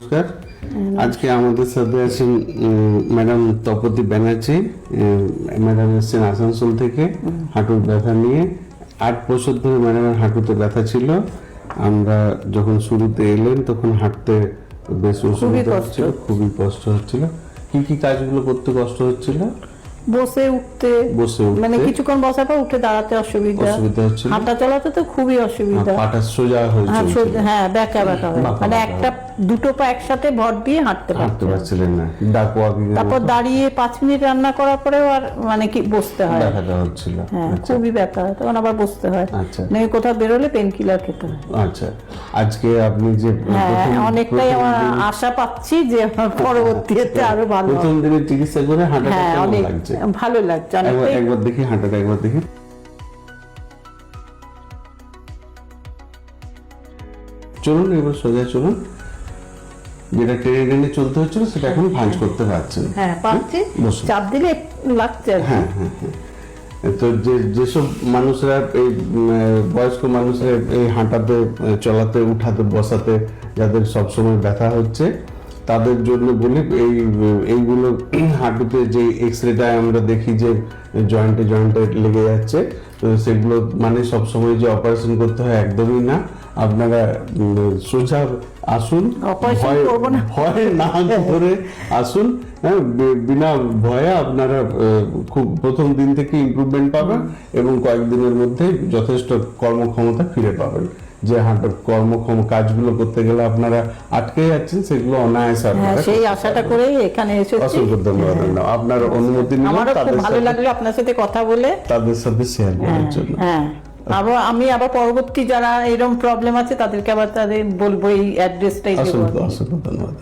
নমস্কার। আজকে আমাদের সাথে আছেন ম্যাডাম তপতি ব্যানার্জি। ম্যাডাম এসেছেন আসানসোল থেকে হাঁটুর ব্যথা নিয়ে। 8 বছর ধরে ম্যাডামের হাঁটুতে ব্যথা ছিল। আমরা যখন শুরুতে এলেন তখন হাঁটতে বেশ অসুবিধা হচ্ছিল, খুবই কষ্ট হচ্ছিল। কি কি কাজগুলো করতে কষ্ট হচ্ছিল? বসে উঠতে মানে কিছুক্ষণ বসার পর উঠে দাঁড়াতে অসুবিধা হচ্ছিল, হাঁটা চলাতে তো খুবই অসুবিধা, পাটা সোজা হয়েছিল, হ্যাঁ ব্যাকা ব্যাকা হয়, মানে একটা দুটো পা একসাথে ভর দিয়ে হাঁটতে পারছিলেন না। ডাক ওয়াকিং, তারপর দাঁড়িয়ে 5 মিনিট রান্না করার পরেও আর মানে কি বসতে হয়, ব্যথাটা হচ্ছিল, হ্যাঁ খুবই ব্যথা হয়, তখন আবার বসতে হয়। আচ্ছা, মানে কোথাও বেরোলে পেন কিলার খেতে হয়। আচ্ছা, আজকে আপনি যে অনেকটাই আমার আশা পাচ্ছি যে পরবর্তীতে আরো ভালো। প্রথম দিনের চিকিৎসা করে হাঁটাটা কেমন লাগছে? ভালো লাগছে। একবার দেখি হাঁটাটা, একবার দেখি। চলুন এবার সোজা চলুন। যেটা টেনে টেনে চলতে হচ্ছিল সেটা এখন ভাঁজ করতে পারছেন। হ্যাঁ পাচ্ছি, চাপ দিলে লাগছে। হ্যাঁ হ্যাঁ হ্যাঁ। তো যেসব মানুষরা এই বয়স্ক মানুষরা এই হাঁটাতে, চলাতে, উঠাতে, বসাতে যাদের সবসময় ব্যথা হচ্ছে তাদের জন্য বলি এইগুলো হাঁটুতে যে এক্সরেটা আমরা দেখি যে জয়েন্টে জয়েন্টে লেগে যাচ্ছে, তো সেগুলো মানে সবসময় যে অপারেশন করতে হয় একদমই না। আপনারা সোজা আসুন, ভয় না করে আসুন, হ্যাঁ, বিনা ভয়ে আপনারা খুব প্রথম দিন থেকে ইমপ্রুভমেন্ট পাবেন এবং কয়েকদিনের মধ্যে যথেষ্ট কর্মক্ষমতা ফিরে পাবেন। যে কর্মক্ষম কাজগুলো করতে গেলে আপনারা আটকে যাচ্ছেন সেগুলো অনায়াসে আপনারা, সেই আশাটা করেই এখানে এসেছি। অসংখ্য ধন্যবাদ। আমার অনুমতি নিয়ে আমারও খুব ভালো লাগলো আপনার সাথে কথা বলে, তাদের সাথে শেয়ার করার জন্য। হ্যাঁ, আমি আবার পরবর্তী যারা এরকম প্রবলেম আছে তাদেরকে আবার তাদের বলবো এই অ্যাড্রেসটাই। অসংখ্য ধন্যবাদ।